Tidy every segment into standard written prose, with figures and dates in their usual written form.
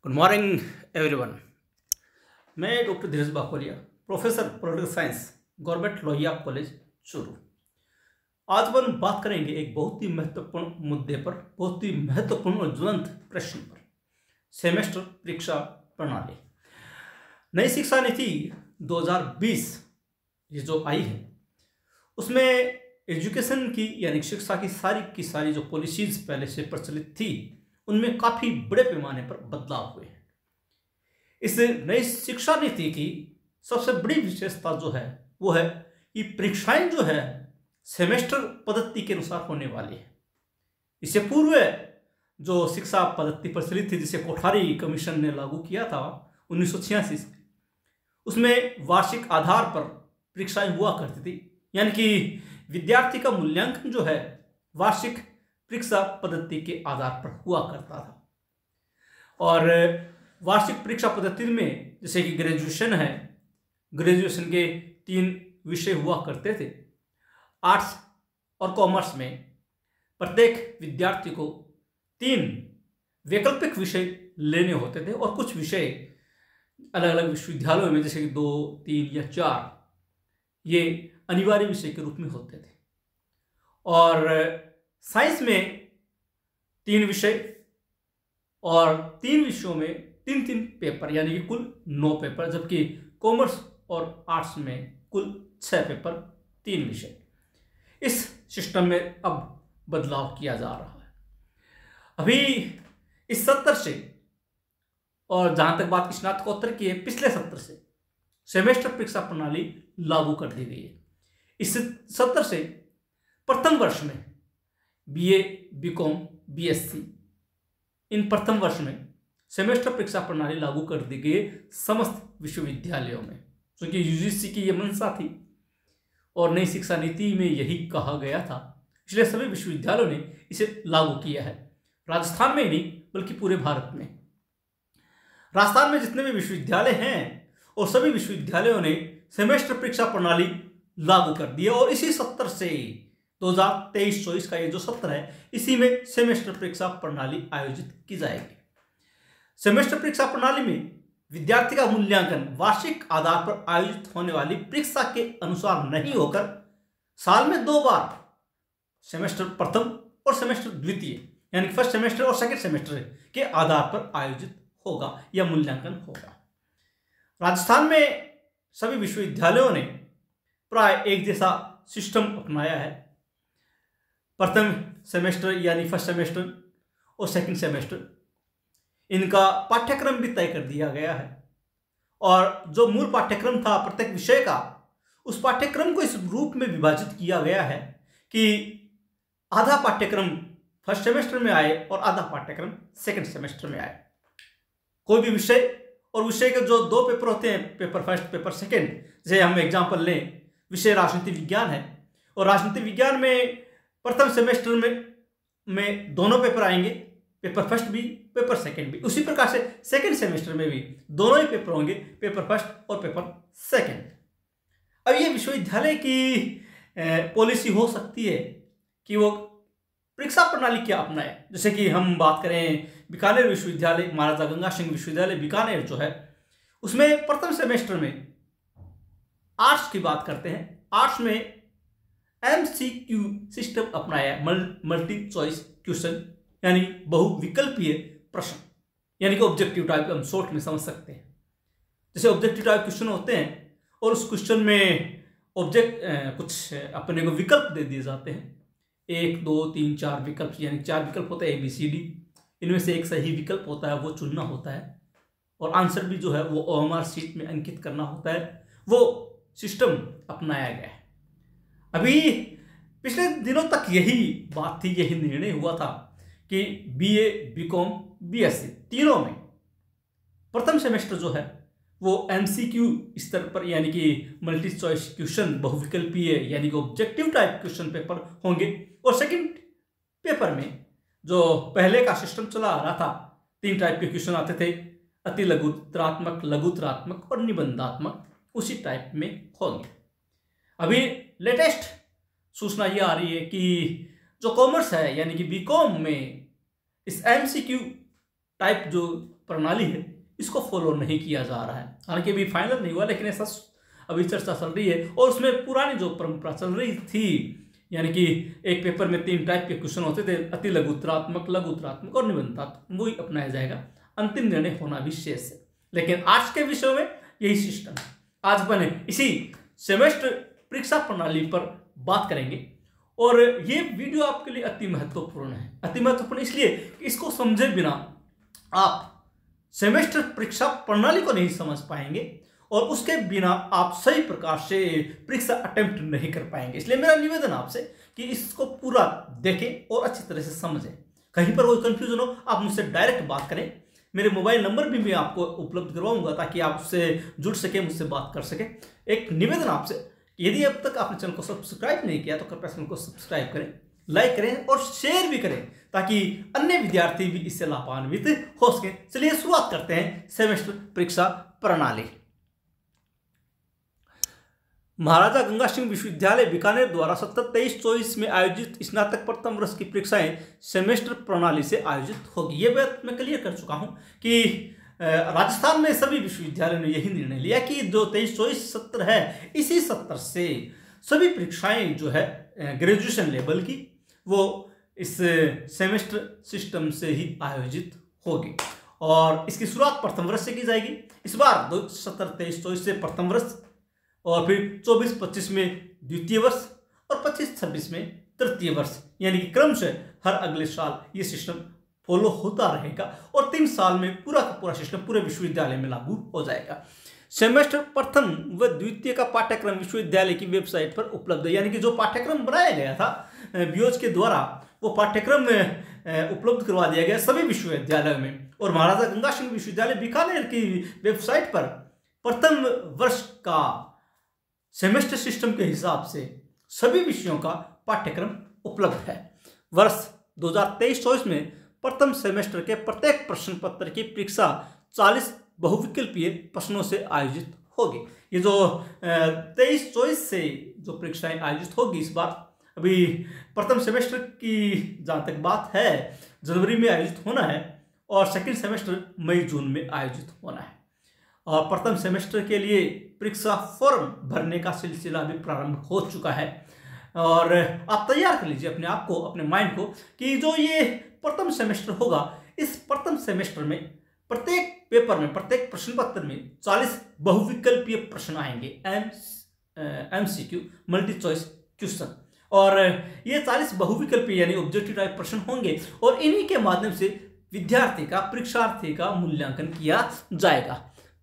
Good morning everyone. मैं doctor Dheeraj Bakolia, professor political science, government Lohia college Churu. आज अपन बात करेंगे एक बहुत ही महत्वपूर्ण मुद्दे पर, बहुत ही महत्वपूर्ण और ज्वलंत प्रश्न पर, सेमेस्टर परीक्षा प्रणाली। नई शिक्षा नीति 2020 ये जो आई है उसमें एजुकेशन की यानी शिक्षा की सारी जो पॉलिसीज पहले से प्रचलित थी उनमें काफी बड़े पैमाने पर बदलाव हुए हैं। इस नई शिक्षा नीति की सबसे बड़ी विशेषता जो है वो है कि परीक्षाएं जो है सेमेस्टर पद्धति के अनुसार होने वाली है। इससे पूर्व जो शिक्षा पद्धति प्रचलित थी जिसे कोठारी कमीशन ने लागू किया था 1986 से, उसमें वार्षिक आधार पर परीक्षाएं हुआ करती थी, यानी कि विद्यार्थी का मूल्यांकन जो है वार्षिक परीक्षा पद्धति के आधार पर हुआ करता था। और वार्षिक परीक्षा पद्धति में जैसे कि ग्रेजुएशन है, ग्रेजुएशन के 3 विषय हुआ करते थे। आर्ट्स और कॉमर्स में प्रत्येक विद्यार्थी को 3 वैकल्पिक विषय लेने होते थे और कुछ विषय अलग अलग विश्वविद्यालयों में जैसे कि 2, 3 या 4 ये अनिवार्य विषय के रूप में होते थे। और साइंस में 3 विषय और 3 विषयों में 3-3 पेपर, यानी कि कुल 9 पेपर, जबकि कॉमर्स और आर्ट्स में कुल 6 पेपर 3 विषय। इस सिस्टम में अब बदलाव किया जा रहा है। अभी इस सत्र से, और जहां तक बात स्नातकोत्तर की है, पिछले सत्र से सेमेस्टर परीक्षा प्रणाली लागू कर दी गई है। इस सत्र से प्रथम वर्ष में बीए, बीकॉम, बीएससी, इन प्रथम वर्ष में सेमेस्टर परीक्षा प्रणाली लागू कर दी गई समस्त विश्वविद्यालयों में, क्योंकि यूजीसी की ये मंशा थी और नई शिक्षा नीति में यही कहा गया था, इसलिए सभी विश्वविद्यालयों ने इसे लागू किया है। राजस्थान में ही नहीं बल्कि पूरे भारत में। राजस्थान में जितने भी विश्वविद्यालय हैं और सभी विश्वविद्यालयों ने सेमेस्टर परीक्षा प्रणाली लागू कर दी है। और इसी सत्र से 2023-24 का ये जो सत्र है इसी में सेमेस्टर परीक्षा प्रणाली आयोजित की जाएगी। सेमेस्टर परीक्षा प्रणाली में विद्यार्थी का मूल्यांकन वार्षिक आधार पर आयोजित होने वाली परीक्षा के अनुसार नहीं होकर साल में 2 बार, सेमेस्टर प्रथम और सेमेस्टर द्वितीय, यानी फर्स्ट सेमेस्टर और सेकंड सेमेस्टर के आधार पर आयोजित होगा या मूल्यांकन होगा। राजस्थान में सभी विश्वविद्यालयों ने प्राय एक जैसा सिस्टम अपनाया है। प्रथम सेमेस्टर यानी फर्स्ट सेमेस्टर और सेकंड सेमेस्टर, इनका पाठ्यक्रम भी तय कर दिया गया है। और जो मूल पाठ्यक्रम था प्रत्येक विषय का, उस पाठ्यक्रम को इस रूप में विभाजित किया गया है कि आधा पाठ्यक्रम फर्स्ट सेमेस्टर में आए और आधा पाठ्यक्रम सेकंड सेमेस्टर में आए। कोई भी विषय और विषय के जो 2 पेपर होते हैं, पेपर फर्स्ट, पेपर सेकंड, जैसे हम एग्जाम्पल लें, विषय राजनीति विज्ञान है और राजनीति विज्ञान में प्रथम सेमेस्टर में दोनों पेपर आएंगे, पेपर फर्स्ट भी, पेपर सेकंड भी। उसी प्रकार से सेकंड सेमेस्टर में भी दोनों ही पेपर होंगे, पेपर फर्स्ट और पेपर सेकंड। अब ये विश्वविद्यालय की पॉलिसी हो सकती है कि वो परीक्षा प्रणाली क्या अपनाए। जैसे कि हम बात करें बीकानेर विश्वविद्यालय, महाराजा गंगा सिंह विश्वविद्यालय बीकानेर जो है, उसमें प्रथम सेमेस्टर में आर्ट्स की बात करते हैं, आर्ट्स में MCQ सिस्टम अपनाया, मल्टी चॉइस क्वेश्चन, यानी बहुविकल्पीय प्रश्न, यानी कि ऑब्जेक्टिव टाइप हम शॉर्ट में समझ सकते हैं। जैसे ऑब्जेक्टिव टाइप क्वेश्चन होते हैं और उस क्वेश्चन में कुछ अपने को विकल्प दे दिए जाते हैं, 1, 2, 3, 4 विकल्प, यानी 4 विकल्प होते हैं ABCD। इनमें से एक सही विकल्प होता है, वो चुनना होता है और आंसर भी जो है वो OMR शीट में अंकित करना होता है। वो सिस्टम अपनाया गया है। अभी पिछले दिनों तक यही बात थी, यही निर्णय हुआ था कि BA, BCom, BSc तीनों में प्रथम सेमेस्टर जो है वो MCQ स्तर पर, यानी कि मल्टी चॉइस क्वेश्चन, बहुविकल्पीय यानी कि ऑब्जेक्टिव टाइप क्वेश्चन पेपर होंगे। और सेकंड पेपर में जो पहले का सिस्टम चला आ रहा था, 3 टाइप के क्वेश्चन आते थे, अति लघुतरात्मक, लघुतरात्मक और निबंधात्मक, उसी टाइप में होंगे। अभी लेटेस्ट सूचना ये आ रही है कि जो कॉमर्स है यानी कि बीकॉम में इस MCQ टाइप जो प्रणाली है इसको फॉलो नहीं किया जा रहा है। हालांकि अभी फाइनल नहीं हुआ, लेकिन ऐसा अभी चर्चा चल रही है। और उसमें पुरानी जो परंपरा चल रही थी, यानी कि एक पेपर में 3 टाइप के क्वेश्चन होते थे, अति लघुत्तरात्मक, लघुत्तरात्मक और निबंधात्मक, वही अपनाया जाएगा। अंतिम निर्णय होना भी शेष है। लेकिन आज के विषय में यही सिस्टम है। आज अपन इसी सेमेस्टर परीक्षा प्रणाली पर बात करेंगे और ये वीडियो आपके लिए अति महत्वपूर्ण है। अति महत्वपूर्ण इसलिए कि इसको समझे बिना आप सेमेस्टर परीक्षा प्रणाली को नहीं समझ पाएंगे और उसके बिना आप सही प्रकार से परीक्षा अटेम्प्ट नहीं कर पाएंगे। इसलिए मेरा निवेदन आपसे कि इसको पूरा देखें और अच्छी तरह से समझें। कहीं पर कोई कंफ्यूजन हो आप मुझसे डायरेक्ट बात करें। मेरे मोबाइल नंबर भी मैं आपको उपलब्ध करवाऊंगा ताकि आप उससे जुड़ सके, मुझसे बात कर सके। एक निवेदन आपसे, यदि अब तक आपने चैनल को सब्सक्राइब नहीं किया तो कृपया चैनल को सब्सक्राइब करें, लाइक करें और शेयर भी करें ताकि अन्य विद्यार्थी भी इससे लाभान्वित हो सके। चलिए शुरुआत करते हैं सेमेस्टर परीक्षा प्रणाली। महाराजा गंगा सिंह विश्वविद्यालय बीकानेर द्वारा 23-24 में आयोजित स्नातक प्रथम वर्ष की परीक्षाएं सेमेस्टर प्रणाली से आयोजित होगी। ये बात मैं क्लियर कर चुका हूं कि राजस्थान में सभी विश्वविद्यालयों ने यही निर्णय लिया कि जो 23-24 सत्र है, इसी सत्र से सभी परीक्षाएं जो है ग्रेजुएशन लेवल की वो इस सेमेस्टर सिस्टम से ही आयोजित होगी और इसकी शुरुआत प्रथम वर्ष से की जाएगी। इस बार 23-24 से प्रथम वर्ष और फिर 24-25 में द्वितीय वर्ष और 25-26 में तृतीय वर्ष, यानी कि क्रम से हर अगले साल ये सिस्टम फॉलो होता रहेगा और 3 साल में पूरा का पूरा सिस्टम पूरे विश्वविद्यालय में लागू हो जाएगा। सेमेस्टर प्रथम व द्वितीय का पाठ्यक्रम विश्वविद्यालय की वेबसाइट पर उपलब्ध है, यानी कि जो पाठ्यक्रम बनाया गया था बीओज के द्वारा वो पाठ्यक्रम उपलब्ध करवा दिया गया सभी विश्वविद्यालयों में। और महाराजा गंगा सिंह विश्वविद्यालय बीकानेर की वेबसाइट पर प्रथम वर्ष का सेमेस्टर सिस्टम के हिसाब से सभी विषयों का पाठ्यक्रम उपलब्ध है। वर्ष 2023-24 में प्रथम सेमेस्टर के प्रत्येक प्रश्न पत्र की परीक्षा 40 बहुविकल्पीय प्रश्नों से आयोजित होगी। ये जो 23-24 से जो परीक्षाएं आयोजित होगी इस बार, अभी प्रथम सेमेस्टर की जहाँ तक बात है जनवरी में आयोजित होना है और सेकंड सेमेस्टर मई जून में आयोजित होना है। और प्रथम सेमेस्टर के लिए परीक्षा फॉर्म भरने का सिलसिला भी प्रारंभ हो चुका है और आप तैयार कर लीजिए अपने आप को, अपने माइंड को कि जो ये प्रथम सेमेस्टर होगा, इस प्रथम सेमेस्टर में प्रत्येक पेपर में, प्रत्येक प्रश्न पत्र में 40 बहुविकल्पीय प्रश्न आएंगे, MCQ मल्टी चॉइस क्वेश्चन। और ये 40 बहुविकल्पीय यानी ऑब्जेक्टिव टाइप प्रश्न होंगे और इन्हीं के माध्यम से विद्यार्थी का, परीक्षार्थी का मूल्यांकन किया जाएगा।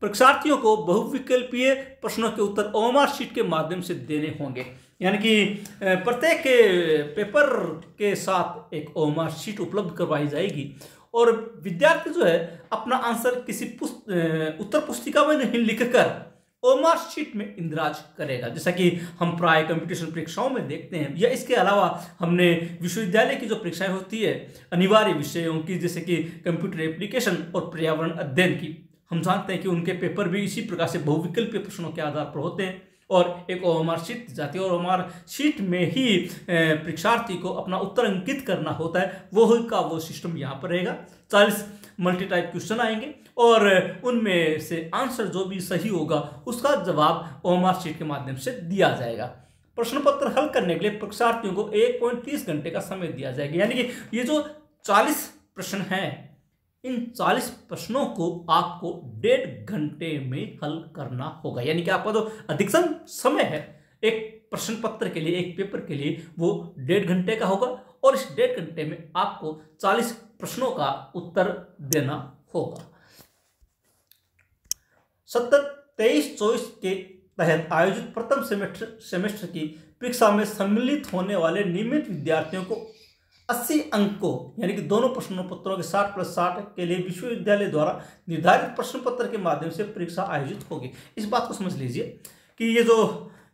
परीक्षार्थियों को बहुविकल्पीय प्रश्नों के उत्तर OMR शीट के माध्यम से देने होंगे, यानी कि प्रत्येक पेपर के साथ एक OMR शीट उपलब्ध करवाई जाएगी और विद्यार्थी जो है अपना आंसर किसी उत्तर पुस्तिका में नहीं लिखकर OMR शीट में इंदराज करेगा, जैसा कि हम प्राय कंपटीशन परीक्षाओं में देखते हैं। या इसके अलावा हमने विश्वविद्यालय की जो परीक्षाएं होती है अनिवार्य विषयों की, जैसे कि कंप्यूटर एप्लीकेशन और पर्यावरण अध्ययन की, हम जानते हैं कि उनके पेपर भी इसी प्रकार से बहुविकल्पीय प्रश्नों के आधार पर होते हैं और एक OMR शीट जाती है और OMR शीट में ही परीक्षार्थी को अपना उत्तर अंकित करना होता है। वो सिस्टम यहाँ पर रहेगा। 40 मल्टी टाइप क्वेश्चन आएंगे और उनमें से आंसर जो भी सही होगा उसका जवाब OMR शीट के माध्यम से दिया जाएगा। प्रश्न पत्र हल करने के लिए परीक्षार्थियों को 1.30 घंटे का समय दिया जाएगा, यानी कि ये जो 40 प्रश्न हैं, इन 40 प्रश्नों को आपको 1.5 घंटे में हल करना होगा, यानी कि आपका जो अधिकतम समय है एक प्रश्न पत्र के लिए, एक पेपर के लिए, वो 1.5 घंटे का होगा और इस 1.5 घंटे में आपको 40 प्रश्नों का उत्तर देना होगा। 23-24 के तहत आयोजित प्रथम सेमेस्टर की परीक्षा में सम्मिलित होने वाले नियमित विद्यार्थियों को 80 अंकों यानी कि दोनों प्रश्न पत्रों के 60+60 के लिए विश्वविद्यालय द्वारा निर्धारित प्रश्न पत्र के माध्यम से परीक्षा आयोजित होगी। इस बात को समझ लीजिए कि ये जो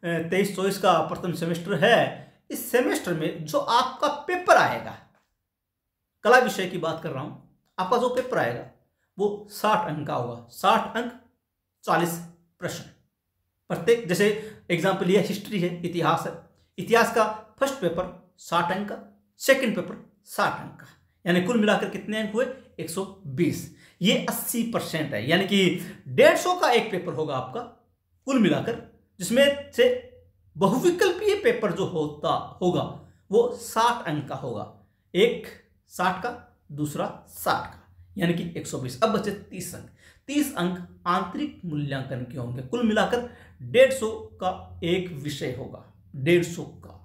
23-24 का प्रथम सेमेस्टर है, इस सेमेस्टर में जो आपका पेपर आएगा, कला विषय की बात कर रहा हूं, आपका जो पेपर आएगा वो 60 अंक का होगा। 60 अंक 40 प्रश्न प्रत्येक, जैसे एग्जाम्पल लिया हिस्ट्री है, इतिहास है, इतिहास का फर्स्ट पेपर 60 अंक का, सेकंड पेपर 60 अंक का, यानी कुल मिलाकर कितने अंक हुए 120। ये 80% है, यानी कि 150 का एक पेपर होगा आपका कुल मिलाकर, जिसमें से बहुविकल्पीय पेपर जो होगा वो 60 अंक का होगा। एक 60 का, दूसरा 60 का, यानी कि 120। अब बचे 30 अंक। 30 अंक आंतरिक मूल्यांकन के होंगे। कुल मिलाकर 150 का एक विषय होगा। 150 का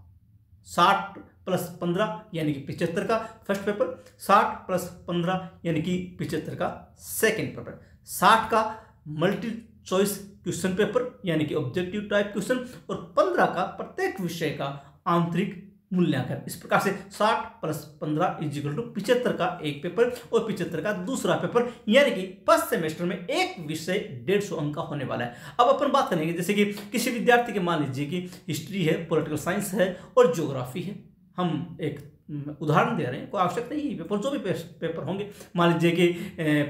60 + 15 यानी कि 75 का फर्स्ट पेपर, 60 + 15 यानी कि 75 का सेकंड पेपर, 60 का मल्टी चॉइस क्वेश्चन पेपर यानी कि ऑब्जेक्टिव टाइप क्वेश्चन, और 15 का प्रत्येक विषय का आंतरिक मूल्यांकन। इस प्रकार से 60 + 15 = 75 का एक पेपर और 75 का दूसरा पेपर, यानी कि फर्स्ट सेमेस्टर में एक विषय 150 अंक का होने वाला है। अब अपन बात करेंगे जैसे कि किसी विद्यार्थी के, मान लीजिए कि हिस्ट्री है, पॉलिटिकल साइंस है और ज्योग्राफी है। हम एक उदाहरण दे रहे हैं, कोई आवश्यक नहीं है पेपर, जो भी पेपर होंगे। मान लीजिए कि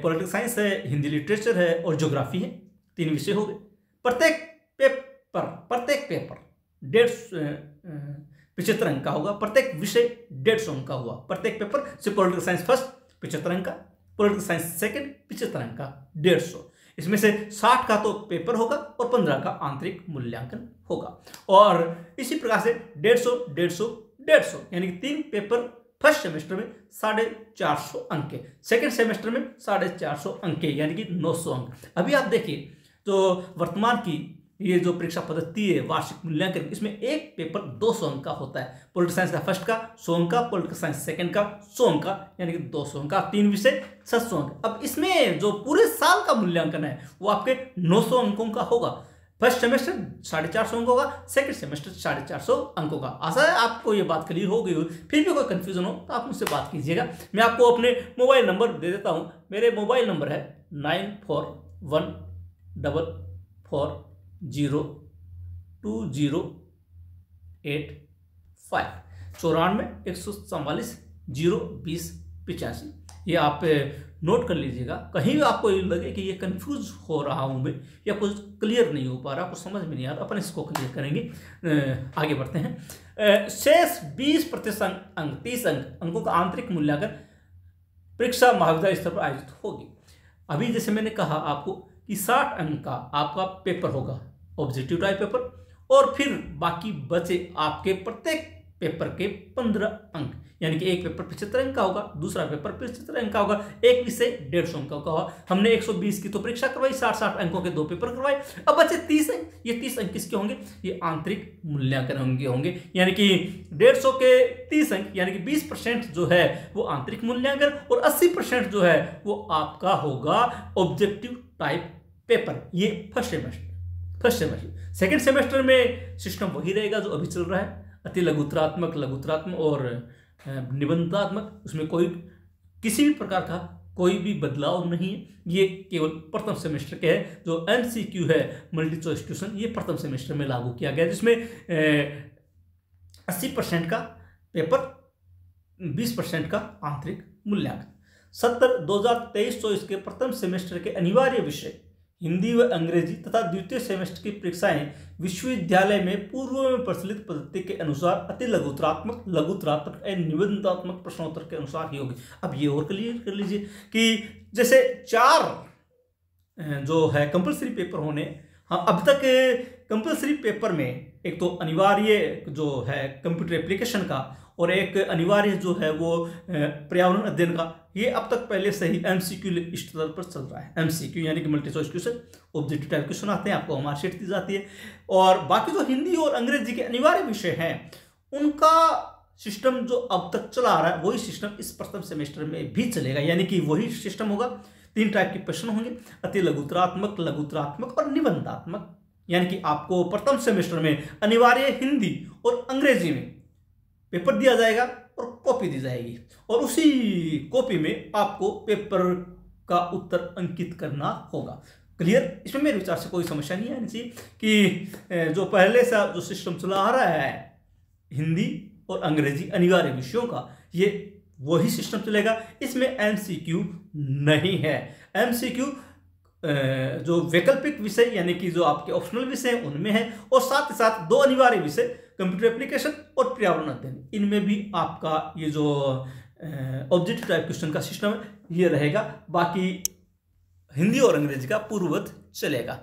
पॉलिटिकल साइंस है, हिंदी लिटरेचर है और ज्योग्राफी है, 3 विषय हो गए। प्रत्येक पेपर 75 अंक का होगा। प्रत्येक विषय 150 अंक का हुआ। प्रत्येक पेपर से पॉलिटिकल साइंस फर्स्ट 75 अंक का, पॉलिटिकल साइंस सेकंड 75 अंक का, 150। इसमें से 60 का तो पेपर होगा और 15 का आंतरिक मूल्यांकन होगा। और इसी प्रकार से 150 150 150 यानी कि 3 पेपर फर्स्ट सेमेस्टर में 450 अंक के, सेकेंड सेमेस्टर में 450 अंक के, यानी कि 900 अंक। अभी आप देखिए तो वर्तमान की ये जो परीक्षा पद्धति है वार्षिक मूल्यांकन, इसमें एक पेपर 200 अंक का होता है। पॉलिटिकल साइंस का फर्स्ट का 100 अंक का, पॉलिटिकल साइंस सेकंड का 100 अंक का, यानी कि 200 अंक का, 3 विषय 700 अंक। अब इसमें जो पूरे साल का मूल्यांकन है वो आपके 900 अंकों का होगा। फर्स्ट सेमेस्टर 450 अंक होगा, सेकंड सेमेस्टर 450 अंकों का। आशा है आपको ये बात क्लियर हो गई हो। फिर भी कोई कंफ्यूजन हो तो आप मुझसे बात कीजिएगा। मैं आपको अपने मोबाइल नंबर दे देता हूँ। मेरे मोबाइल नंबर है 9414402085 9414402085। ये आप नोट कर लीजिएगा। कहीं भी आपको ये लगे कि ये कंफ्यूज हो रहा हूँ मैं या कुछ क्लियर नहीं हो पा रहा, कुछ समझ में नहीं आ रहा, अपन इसको क्लियर करेंगे। आगे बढ़ते हैं। शेष 20% अंक, 30 अंकों का आंतरिक मूल्यांकन परीक्षा महाविद्यालय स्तर पर आयोजित होगी। अभी जैसे मैंने कहा आपको कि 60 अंक का आपका पेपर होगा, ऑब्जेक्टिव टाइप पेपर, और फिर बाकी बचे आपके प्रत्येक पेपर के 15 अंक, यानी कि एक पेपर 75 अंक का होगा, दूसरा पेपर 75 अंक का होगा, एक विषय 150 अंक का होगा। हमने 120 की तो परीक्षा करवाई, 60 अंकों के 2 पेपर करवाए। अब बचे 30 अंक। ये 30 अंक किसके होंगे? ये आंतरिक मूल्यांकन होंगे, यानी कि 150 के 30 अंक, यानी कि 20% जो है वो आंतरिक मूल्यांकन, और 80% जो है वो आपका होगा ऑब्जेक्टिव टाइप पेपर। ये फर्स्ट सेमेस्टर। सेकेंड सेमेस्टर में सिस्टम वही रहेगा जो अभी चल रहा है, अति लघुतरात्मक, लघुतरात्मक और निबंधात्मक। उसमें कोई किसी भी प्रकार का कोई भी बदलाव नहीं है। ये केवल प्रथम सेमेस्टर के है। जो MCQ है, मल्टी चॉइस क्वेश्चन, ये प्रथम सेमेस्टर में लागू किया गया, जिसमें 80% का पेपर, 20% का आंतरिक मूल्यांकन। 2023-24 के प्रथम सेमेस्टर के अनिवार्य विषय हिंदी व अंग्रेजी तथा द्वितीय सेमेस्टर की परीक्षाएं विश्वविद्यालय में पूर्व में प्रचलित पद्धति के अनुसार अति लघुतरात्मक, लघुतरात्मक एवं निबंधात्मक प्रश्नोत्तर के अनुसार ही होगी। अब ये और क्लियर कर लीजिए कि जैसे 4 जो है कंपलसरी पेपर होने, हाँ, अब तक कंपलसरी पेपर में एक तो अनिवार्य जो है कंप्यूटर एप्लीकेशन का, और एक अनिवार्य जो है वो पर्यावरण अध्ययन का, ये अब तक पहले से ही MCQ स्तर पर चल रहा है। MCQ यानी कि multi choice question, objective type question आते हैं, आपको मार्कशीट दी जाती है। और बाकी जो हिंदी और अंग्रेजी के अनिवार्य विषय हैं, उनका सिस्टम जो अब तक चला आ रहा है, वही सिस्टम इस प्रथम सेमेस्टर में भी चलेगा, यानी कि वही सिस्टम होगा। 3 टाइप के प्रश्न होंगे, अति लघुतरात्मक, लघुतरात्मक और निबंधात्मक। यानी कि आपको प्रथम सेमेस्टर में अनिवार्य हिंदी और अंग्रेजी में पेपर दिया जाएगा और कॉपी दी जाएगी, और उसी कॉपी में आपको पेपर का उत्तर अंकित करना होगा। क्लियर? इसमें मेरे विचार से कोई समस्या नहीं आनी चाहिए कि जो पहले से जो सिस्टम चला आ रहा है हिंदी और अंग्रेजी अनिवार्य विषयों का, ये वही सिस्टम चलेगा। इसमें MCQ नहीं है। MCQ जो वैकल्पिक विषय यानी कि जो आपके ऑप्शनल विषय हैं उनमें है, और साथ ही साथ 2 अनिवार्य विषय कंप्यूटर एप्लीकेशन और पर्यावरण अध्ययन, इनमें भी आपका ये जो ऑब्जेक्टिव टाइप क्वेश्चन का सिस्टम है ये रहेगा। बाकी हिंदी और अंग्रेजी का पूर्ववत चलेगा।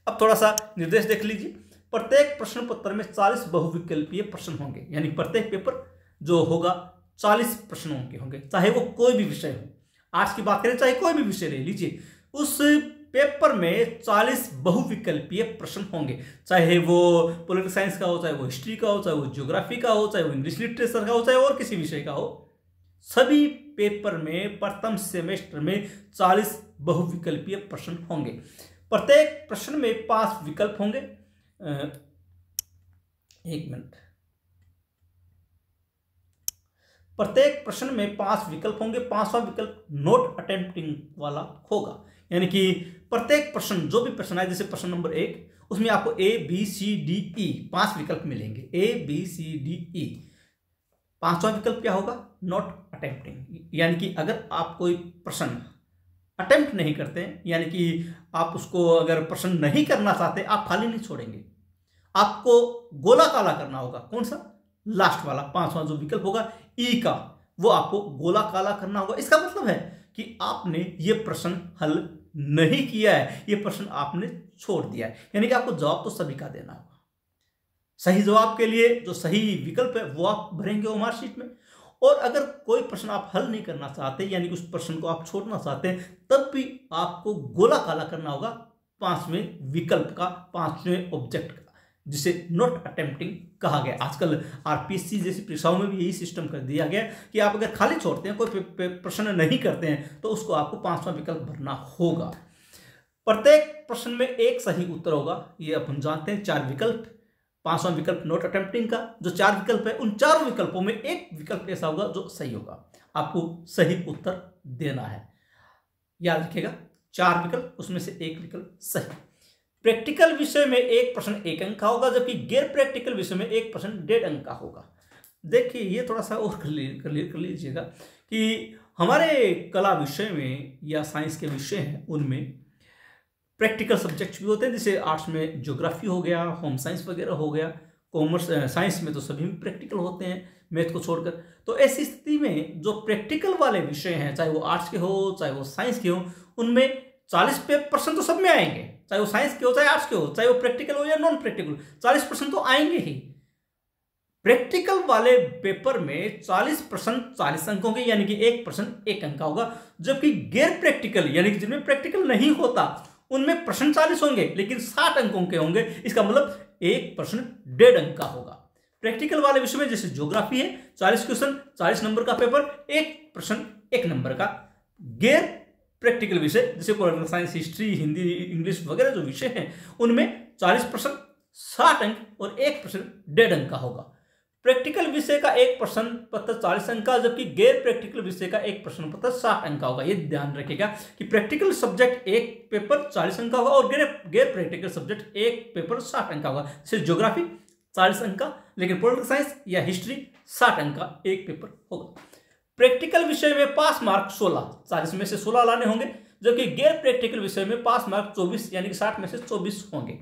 अब थोड़ा सा निर्देश देख लीजिए। प्रत्येक प्रश्न पत्र में 40 बहुविकल्पीय प्रश्न होंगे, यानी प्रत्येक पेपर जो होगा 40 प्रश्नों के होंगे, चाहे वो कोई भी विषय हो। आज की बात करें, चाहे कोई भी विषय ले लीजिए, उस पेपर में 40 बहुविकल्पीय प्रश्न होंगे, चाहे वो पॉलिटिकल साइंस का हो, चाहे वो हिस्ट्री का हो, चाहे वो ज्योग्राफी का हो, चाहे वो इंग्लिश लिटरेचर का हो, चाहे और किसी विषय का हो। सभी पेपर में प्रथम सेमेस्टर में 40 बहुविकल्पीय प्रश्न होंगे। प्रत्येक प्रश्न में 5 विकल्प होंगे। एक मिनट। प्रत्येक प्रश्न में 5 विकल्प होंगे। 5वां विकल्प नोट अटेम्प्टिंग वाला होगा, यानी कि प्रत्येक प्रश्न, जो भी प्रश्न है, जैसे प्रश्न नंबर 1, उसमें आपको ABCDE 5 विकल्प मिलेंगे। ABCDE। 5वां विकल्प क्या होगा? नॉट अटेम्प्टिंग, यानी कि अगर आप कोई प्रश्न अटेम्प्ट नहीं करते हैं, यानी कि आप उसको अगर प्रश्न नहीं करना चाहते, आप खाली नहीं छोड़ेंगे, आपको गोला काला करना होगा। कौन सा? लास्ट वाला 5वां जो विकल्प होगा ई का, वो आपको गोला काला करना होगा। इसका मतलब है कि आपने ये प्रश्न हल नहीं किया है, ये प्रश्न आपने छोड़ दिया है, यानी कि आपको जवाब तो सभी का देना होगा। सही जवाब के लिए जो सही विकल्प है वो आप भरेंगे वो मार्कशीट में। और अगर कोई प्रश्न आप हल नहीं करना चाहते, यानी कि उस प्रश्न को आप छोड़ना चाहते हैं, तब भी आपको गोला काला करना होगा 5वें विकल्प का, 5वें ऑब्जेक्ट का, जिसे नॉट अटेम्प्टिंग कहा गया। आजकल आरपीएससी जैसी परीक्षाओं में भी यही सिस्टम कर दिया गया कि आप अगर खाली छोड़ते हैं, कोई प्रश्न नहीं करते हैं, तो उसको आपको 5वां विकल्प भरना होगा। प्रत्येक प्रश्न में एक सही उत्तर होगा, ये अपन जानते हैं। 4 विकल्प, 5वां विकल्प नॉट अटेम्प्टिंग का, जो 4 विकल्प है, उन 4 विकल्पों में एक विकल्प ऐसा होगा जो सही होगा। आपको सही उत्तर देना है, याद रखिएगा। 4 विकल्प, उसमें से एक विकल्प सही। प्रैक्टिकल विषय में एक प्रश्न 1 अंक का होगा, जबकि गैर प्रैक्टिकल विषय में एक प्रश्न 1.5 अंक का होगा। देखिए, ये थोड़ा सा और क्लियर कर लीजिएगा कि हमारे कला विषय में या साइंस के विषय हैं, उनमें प्रैक्टिकल सब्जेक्ट्स भी होते हैं, जैसे आर्ट्स में ज्योग्राफी हो गया, होम साइंस वगैरह हो गया, कॉमर्स साइंस में तो सभी प्रैक्टिकल होते हैं, मैथ को छोड़कर। तो ऐसी स्थिति में जो प्रैक्टिकल वाले विषय हैं, चाहे वो आर्ट्स के हो, चाहे वो साइंस के हो, उनमें 40% तो सब में आएंगे, चाहे वो साइंस के हो, चाहे आर्ट्स के हो, चाहे वो प्रैक्टिकल हो या नॉन प्रैक्टिकल, 40% तो आएंगे ही। प्रैक्टिकल वाले पेपर में 40% 40 अंक होंगे, यानी कि एक प्रश्न 1 अंक का होगा, जबकि गैर प्रैक्टिकल, यानी कि जिनमें प्रैक्टिकल नहीं होता, उनमें प्रश्न 40 होंगे, लेकिन 60 अंकों के होंगे। इसका मतलब एक प्रश्न 1.5 अंक का होगा। प्रैक्टिकल वाले विषय में जैसे ज्योग्राफी है, 40 क्वेश्चन, 40 नंबर का पेपर, एक प्रश्न 1 नंबर का। गैर प्रैक्टिकल विषय जैसे political science, history, Hindi, English वगैरह जो विषय हैं, उनमें 40 प्रश्न 60 अंक और एक प्रश्न 1.5 अंक का होगा। प्रैक्टिकल विषय का एक प्रश्न पत्र 40 अंक का, जबकि गैर प्रैक्टिकल विषय का एक प्रश्न पत्र 60 अंक का होगा। ये ध्यान रखिएगा कि प्रैक्टिकल सब्जेक्ट एक पेपर 40 अंक का होगा और गैर प्रैक्टिकल सब्जेक्ट एक पेपर 60 अंक का होगा। सिर्फ ज्योग्राफी 40 अंक का, लेकिन पॉलिटिकल साइंस या हिस्ट्री 60 अंक का एक पेपर होगा। प्रैक्टिकल विषय में पास मार्क 16, 40 में से 16 लाने होंगे, जबकि गैर प्रैक्टिकल विषय में पास मार्क 24, यानी कि 60 में से 24 होंगे।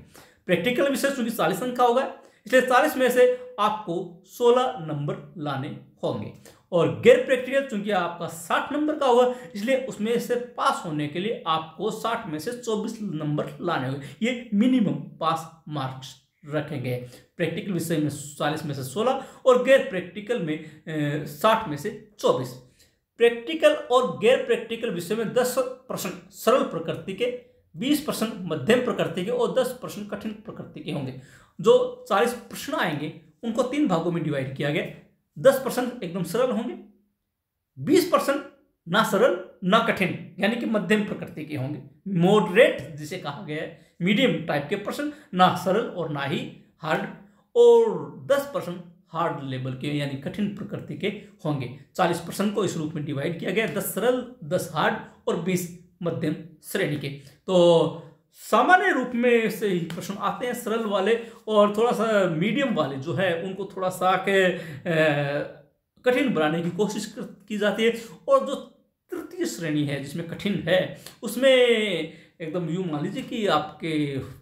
प्रैक्टिकल विषय चूंकि 40 अंक का होगा, इसलिए 40 में से आपको 16 नंबर लाने होंगे, और गैर प्रैक्टिकल चूंकि आपका 60 नंबर का होगा, इसलिए उसमें से पास होने के लिए आपको 60 में से 24 नंबर लाने होंगे। ये मिनिमम पास मार्क्स रखेंगे। प्रैक्टिकल विषय में 40 में से 16 और गैर प्रैक्टिकल में 60 में से 24। प्रैक्टिकल और गैर प्रैक्टिकल विषय में 10 प्रश्न सरल प्रकृति के, 20% मध्यम प्रकृति के और 10% कठिन प्रकृति के होंगे। जो 40 प्रश्न आएंगे उनको 3 भागों में डिवाइड किया गया। 10% एकदम सरल होंगे, 20% ना सरल ना कठिन, यानी कि मध्यम प्रकृति के होंगे, मॉडरेट जिसे कहा गया है, मीडियम टाइप के प्रश्न, ना सरल और ना ही हार्ड, और 10% हार्ड लेवल के यानी कठिन प्रकृति के होंगे। 40% को इस रूप में डिवाइड किया गया, 10 सरल, 10 हार्ड और 20 मध्यम श्रेणी के। तो सामान्य रूप में से ही प्रश्न आते हैं सरल वाले, और थोड़ा सा मीडियम वाले जो है उनको थोड़ा सा कठिन बनाने की कोशिश की जाती है, और जो तृतीय श्रेणी है जिसमें कठिन है, उसमें एकदम यूं मान लीजिए कि आपके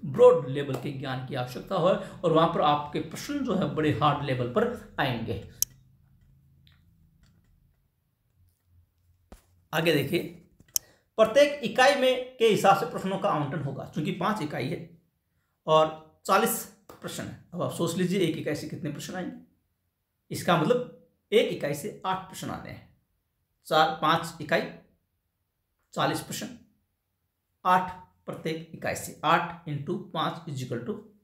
ब्रॉड लेवल के ज्ञान की आवश्यकता है, और वहां पर आपके प्रश्न जो है बड़े हार्ड लेवल पर आएंगे। आगे देखिए, प्रत्येक इकाई में के हिसाब से प्रश्नों का आवंटन होगा, क्योंकि 5 इकाई है और 40 प्रश्न है। अब आप सोच लीजिए एक इकाई से कितने प्रश्न आएंगे। इसका मतलब एक इकाई से 8 प्रश्न आने हैं। 5 इकाई 40 प्रश्न, 8 प्रत्येक इकाई से, 8 × 5 =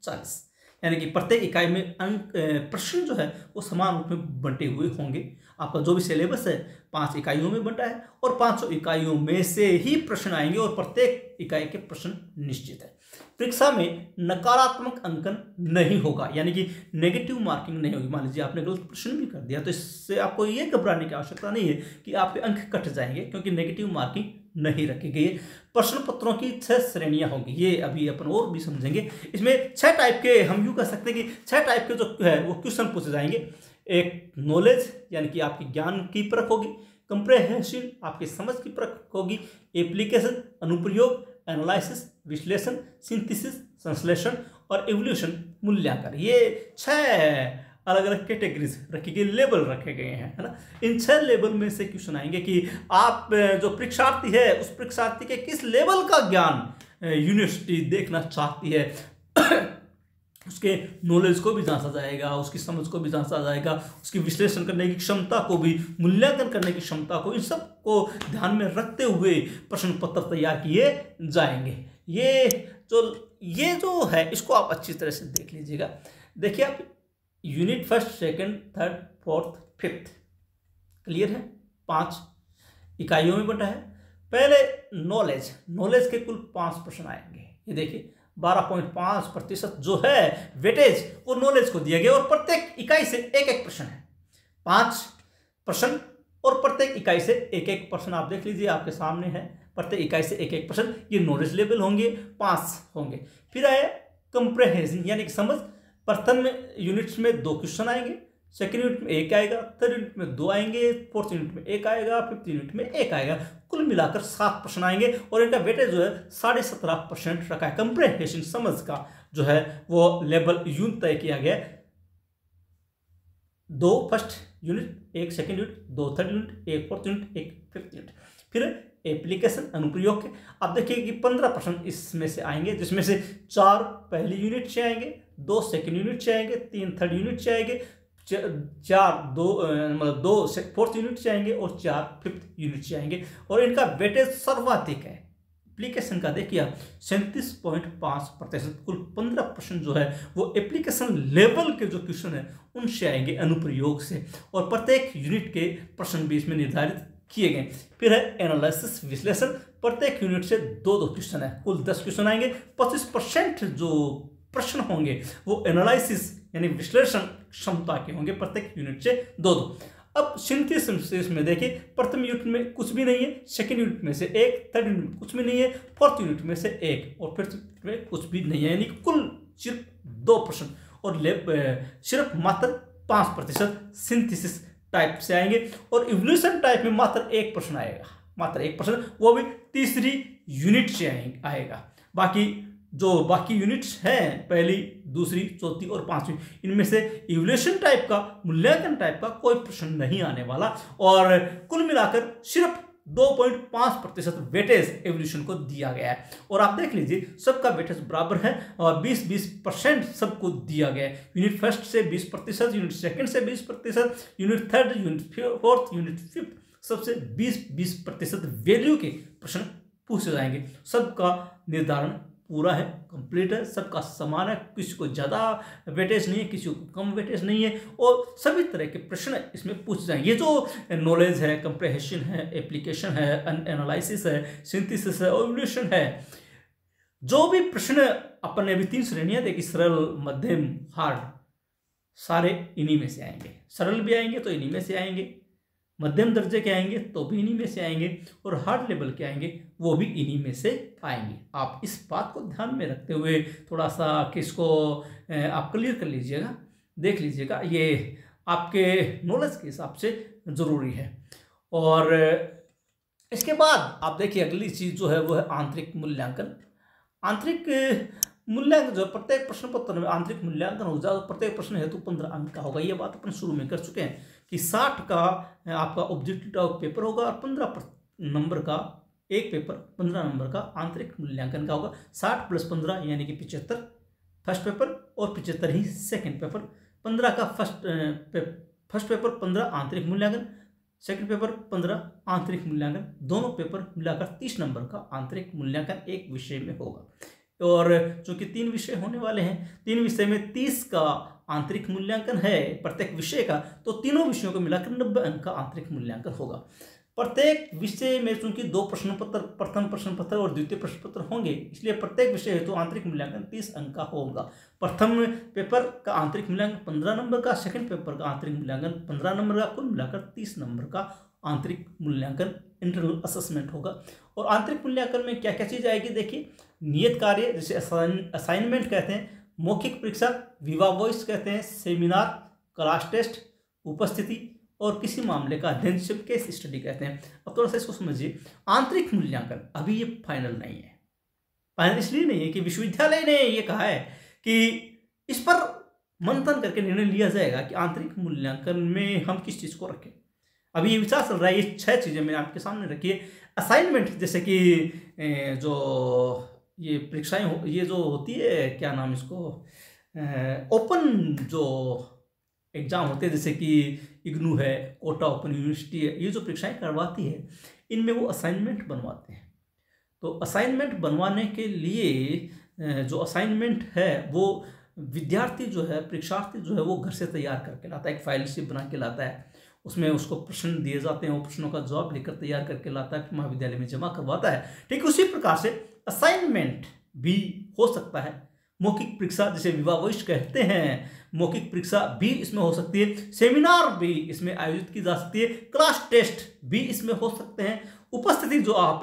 40, यानी कि प्रत्येक इकाई में अंक प्रश्न जो है वो समान रूप में बंटे हुए होंगे। आपका जो भी सिलेबस है 5 इकाइयों में बंटा है और 500 इकाइयों में से ही प्रश्न आएंगे और प्रत्येक इकाई के प्रश्न निश्चित है। परीक्षा में नकारात्मक अंकन नहीं होगा, यानी कि नेगेटिव मार्किंग नहीं होगी। मान लीजिए आपने गलत प्रश्न भी कर दिया तो इससे आपको ये घबराने की आवश्यकता नहीं है कि आपके अंक कट जाएंगे, क्योंकि नेगेटिव मार्किंग नहीं रखी गई है। प्रश्न पत्रों की 6 श्रेणियां होंगी, ये अभी अपन और भी समझेंगे। इसमें 6 टाइप के, हम यूँ कह सकते हैं कि 6 टाइप के जो है वो क्वेश्चन पूछे जाएंगे। एक नॉलेज, यानी कि आपकी ज्ञान की परख होगी। कंप्रेहेंशन, आपकी समझ की परख होगी। एप्लीकेशन, अनुप्रयोग। एनालिसिस, विश्लेषण। सिंथेसिस, संश्लेषण। और इवोल्यूशन, मूल्यांकन। ये 6 अलग अलग कैटेगरीज रखी गई, लेवल रखे गए हैं, है ना। इन 6 लेवल में से क्वेश्चन आएंगे कि आप जो परीक्षार्थी है उस परीक्षार्थी के किस लेवल का ज्ञान यूनिवर्सिटी देखना चाहती है। उसके नॉलेज को भी जांचा जाएगा, उसकी समझ को भी जांचा जाएगा, उसकी विश्लेषण करने की क्षमता को भी, मूल्यांकन करने की क्षमता को, इन सब को ध्यान में रखते हुए प्रश्न पत्र तैयार किए जाएंगे। ये जो है इसको आप अच्छी तरह से देख लीजिएगा। देखिए आप यूनिट 1, 2, 3, 4, 5 क्लियर है, 5 इकाइयों में बंटा है। पहले नॉलेज के कुल 5 प्रश्न आएंगे। ये देखिए 12.5% जो है वेटेज वो नॉलेज को दिया गया और प्रत्येक इकाई से एक एक प्रश्न है। 5 प्रश्न और प्रत्येक इकाई से एक एक प्रश्न आप देख लीजिए, आपके सामने है। प्रत्येक इकाई से एक एक प्रश्न, ये नॉलेज लेवल होंगे, 5 होंगे। फिर आए कंप्रेहेंशन, यानी कि समझ। प्रथम यूनिट्स में 2 क्वेश्चन आएंगे, सेकेंड यूनिट में 1 आएगा, थर्ड यूनिट में 2 आएंगे, फोर्थ यूनिट में 1 आएगा, फिफ्थ यूनिट में 1 आएगा। कुल मिलाकर 7 प्रश्न आएंगे और इनका वेटेज जो है 17.5% रखा है। कंप्रेहेंशन, समझ का जो है वो लेवल यूं तय किया गया है। 2 first unit, 1 second unit, 2 third unit, 1 fourth unit, 1 fifth unit. फिर एप्लीकेशन, अनुप्रयोग के आप देखिए कि 15 प्रश्न इसमें से आएंगे, जिसमें से 4 पहली यूनिट से आएंगे, 2 सेकेंड यूनिट से आएंगे, 3 थर्ड यूनिट से आएंगे, 2 फोर्थ यूनिट से आएंगे और 4 फिफ्थ यूनिट से आएंगे। और इनका वेटेज सर्वाधिक है। एप्लीकेशन का देखिए 37.5%, कुल 15 प्रश्न जो है वो एप्लीकेशन लेवल के जो क्वेश्चन है उनसे आएंगे, अनुप्रयोग से। और प्रत्येक यूनिट के प्रश्न भी इसमें निर्धारित किए गए। फिर है एनालिसिस, विश्लेषण। प्रत्येक यूनिट से 2-2 क्वेश्चन है, कुल 10 क्वेश्चन आएंगे। 25% जो प्रश्न होंगे वो एनालिसिस यानी विश्लेषण क्षमता के होंगे, प्रत्येक यूनिट से 2-2। अब सिंथेसिस में देखिए प्रथम यूनिट में कुछ भी नहीं है, सेकेंड यूनिट में से 1, थर्ड यूनिट में कुछ भी नहीं है, फोर्थ यूनिट में से 1 और फिफ्थ यूनिट में कुछ भी नहीं है, यानी कुल सिर्फ 2 प्रश्न और सिर्फ मात्र 5% सिंथेसिस टाइप से आएंगे। और इवोल्यूशन टाइप में मात्र 1 प्रश्न आएगा, मात्र 1 प्रश्न, वो भी तीसरी यूनिट से आएगा। बाकी यूनिट्स हैं पहली, दूसरी, चौथी और 5वीं, इनमें से इवोल्यूशन टाइप का, मूल्यांकन टाइप का कोई प्रश्न नहीं आने वाला। और कुल मिलाकर सिर्फ 2.5% वेटेज एवोल्यूशन को दिया गया है। और आप देख लीजिए सबका वेटेज बराबर है और 20% सबको दिया गया है। यूनिट फर्स्ट से 20%, यूनिट सेकंड से 20%, unit third, unit fourth, unit fifth सबसे 20% वैल्यू के प्रश्न पूछे जाएंगे। सबका निर्धारण पूरा है, कंप्लीट है, सबका समान है, किसी को ज़्यादा वेटेज नहीं है, किसी को कम वेटेज नहीं है और सभी तरह के प्रश्न इसमें पूछ जाएंगे। ये जो नॉलेज है, कंप्रेहेंशन है, एप्लीकेशन है, एनालिसिस है, सिंथेसिस है, इवोल्यूशन है, जो भी प्रश्न अपन ने अभी 3 श्रेणियां देखी, सरल, मध्यम, हार्ड, सारे इन्हीं में से आएंगे। सरल भी आएंगे तो इन्हीं में से आएंगे, मध्यम दर्जे के आएंगे तो भी इन्हीं में से आएंगे और हार्ड लेवल के आएंगे वो भी इन्हीं में से आएंगे। आप इस बात को ध्यान में रखते हुए थोड़ा सा किसको आप क्लियर कर लीजिएगा, देख लीजिएगा, ये आपके नॉलेज के हिसाब से ज़रूरी है। और इसके बाद आप देखिए अगली चीज़ जो है वो है आंतरिक मूल्यांकन। आंतरिक मूल्यांकन जो प्रत्येक प्रश्न पत्र में आंतरिक मूल्यांकन हो जाए तो प्रत्येक प्रश्न हेतु 15 अंक का होगा। ये बात अपन शुरू में कर चुके हैं कि 60 का आपका ऑब्जेक्टिव टाइप पेपर होगा और 15 नंबर का एक पेपर 15 नंबर का आंतरिक मूल्यांकन का होगा। 60 + 15 यानी कि 75 फर्स्ट पेपर और 75 ही सेकंड पेपर। 15 का फर्स्ट पेपर 15 आंतरिक मूल्यांकन, सेकंड पेपर 15 आंतरिक मूल्यांकन, दोनों पेपर मिलाकर 30 नंबर का आंतरिक मूल्यांकन एक विषय में होगा। और चूंकि 3 विषय होने वाले हैं, 3 विषय में 30 का आंतरिक मूल्यांकन है प्रत्येक विषय का, तो तीनों विषयों को मिलाकर 90 अंक का आंतरिक मूल्यांकन होगा। प्रत्येक विषय में चूंकि 2 प्रश्न पत्र, प्रथम प्रश्न पत्र और द्वितीय प्रश्न पत्र होंगे, इसलिए प्रत्येक विषय हेतु आंतरिक मूल्यांकन 30 अंक का होगा। प्रथम पेपर का आंतरिक मूल्यांकन 15 नंबर का, सेकंड पेपर का आंतरिक मूल्यांकन 15 नंबर का, कुल मिलाकर 30 नंबर का आंतरिक मूल्यांकन इंटरनल असेसमेंट होगा। और आंतरिक मूल्यांकन में क्या क्या चीज आएगी, देखिए, नियत कार्य जिसे असाइनमेंट कहते हैं, मौखिक परीक्षा, विवा वॉइस कहते हैं, सेमिनार, क्लास टेस्ट, उपस्थिति और किसी मामले का अध्ययन, केस स्टडी कहते हैं। अब थोड़ा सा इसको समझिए। आंतरिक मूल्यांकन अभी ये फाइनल नहीं है। फाइनल इसलिए नहीं है कि विश्वविद्यालय ने ये कहा है कि इस पर मंथन करके निर्णय लिया जाएगा कि आंतरिक मूल्यांकन में हम किस चीज को रखें। अभी ये विचार चल रहा है। ये 6 चीजें मैंने आपके सामने रखी है। असाइनमेंट जैसे कि जो ये परीक्षाएं ये जो होती है, क्या नाम इसको, ओपन जो एग्जाम होते हैं, जैसे कि इग्नू है, कोटा ओपन यूनिवर्सिटी है, ये जो परीक्षाएं करवाती है, इनमें वो असाइनमेंट बनवाते हैं। तो असाइनमेंट बनवाने के लिए जो असाइनमेंट है वो विद्यार्थी जो है, परीक्षार्थी जो है, वो घर से तैयार करके लाता है, एक फाइल शीट बना के लाता है। उसमें उसको प्रश्न दिए जाते हैं, वो प्रश्नों का जवाब लिखकर तैयार करके लाता है, फिर महाविद्यालय में जमा करवाता है। ठीक उसी प्रकार से असाइनमेंट भी हो सकता है। मौखिक परीक्षा जिसे विवा वॉइस कहते हैं, मौखिक परीक्षा भी इसमें हो सकती है, सेमिनार भी इसमें आयोजित की जा सकती है, क्लास टेस्ट भी इसमें हो सकते हैं, उपस्थिति जो आप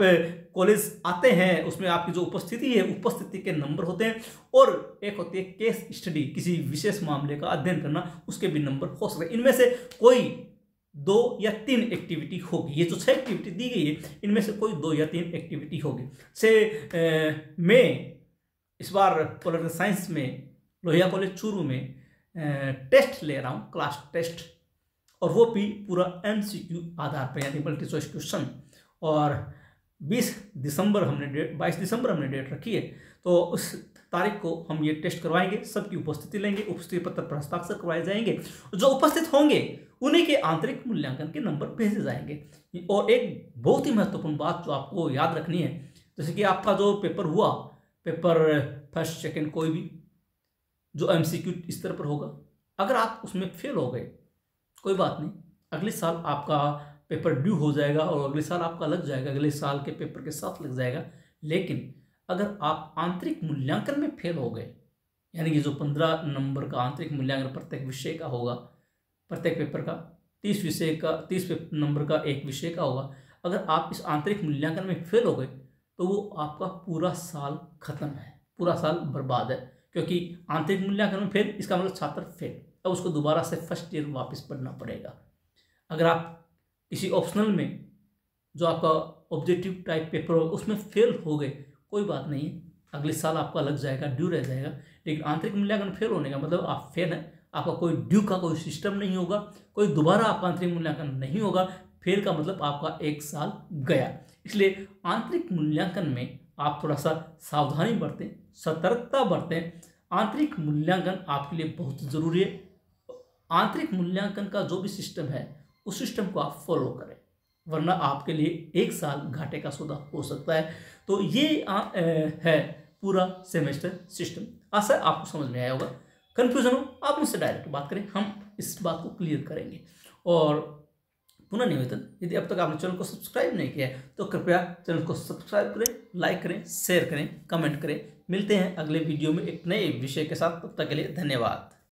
कॉलेज आते हैं उसमें आपकी जो उपस्थिति है, उपस्थिति के नंबर होते हैं, और एक होती है केस स्टडी, किसी विशेष मामले का अध्ययन करना, उसके भी नंबर हो सकते हैं। इनमें से कोई 2 या 3 एक्टिविटी होगी। ये जो 6 एक्टिविटी दी गई है, इनमें से कोई 2 या 3 एक्टिविटी होगी। मैं इस बार पॉलिटिकल साइंस में लोहिया कॉलेज चूरू में टेस्ट ले रहा हूँ, क्लास टेस्ट, और वो भी पूरा MCQ आधार पर, यानी मल्टी चॉइस क्वेश्चन। और 22 दिसंबर हमने डेट रखी है, तो उस तारीख को हम ये टेस्ट करवाएंगे, सबकी उपस्थिति लेंगे, उपस्थिति पत्र पर हस्ताक्षर करवाए जाएंगे, जो उपस्थित होंगे उन्हीं के आंतरिक मूल्यांकन के नंबर भेजे जाएंगे। और एक बहुत ही महत्वपूर्ण बात जो आपको याद रखनी है, जैसे कि आपका जो पेपर हुआ, पेपर फर्स्ट सेकंड कोई भी जो MCQ स्तर पर होगा, अगर आप उसमें फेल हो गए, कोई बात नहीं, अगले साल आपका पेपर ड्यू हो जाएगा और अगले साल आपका लग जाएगा, अगले साल के पेपर के साथ लग जाएगा। लेकिन अगर आप आंतरिक मूल्यांकन में फेल हो गए, यानी कि जो 15 नंबर का आंतरिक मूल्यांकन प्रत्येक विषय का होगा, प्रत्येक पेपर का 30 नंबर का एक विषय का होगा, अगर आप इस आंतरिक मूल्यांकन में फेल हो गए तो वो आपका पूरा साल खत्म है, पूरा साल बर्बाद है। क्योंकि आंतरिक मूल्यांकन में फेल, इसका मतलब छात्र फेल, अब उसको दोबारा से फर्स्ट ईयर वापस पढ़ना पड़ेगा। अगर आप किसी ऑप्शनल में जो आपका ऑब्जेक्टिव टाइप पेपर हो उसमें फेल हो गए, कोई बात नहीं, अगले साल आपका लग जाएगा, ड्यू रह जाएगा। लेकिन आंतरिक मूल्यांकन फेल होने का मतलब आप फेल हैं, आपका कोई ड्यू का कोई सिस्टम नहीं होगा, कोई दोबारा आपका आंतरिक मूल्यांकन नहीं होगा। फेल का मतलब आपका 1 साल गया। इसलिए आंतरिक मूल्यांकन में आप थोड़ा सा सावधानी बरतें, सतर्कता बरतें। आंतरिक मूल्यांकन आपके लिए बहुत ज़रूरी है। आंतरिक मूल्यांकन का जो भी सिस्टम है उस सिस्टम को आप फॉलो करें, वरना आपके लिए 1 साल घाटे का सौदा हो सकता है। तो ये है पूरा सेमेस्टर सिस्टम। आशा है आपको समझ में आया होगा। कन्फ्यूजन हो आप मुझसे डायरेक्ट बात करें, हम इस बात को क्लियर करेंगे। और पुनः निवेदन, यदि अब तक आपने चैनल को सब्सक्राइब नहीं किया है तो कृपया चैनल को सब्सक्राइब करें, लाइक करें, शेयर करें, कमेंट करें। मिलते हैं अगले वीडियो में एक नए विषय के साथ। तब तक के लिए धन्यवाद।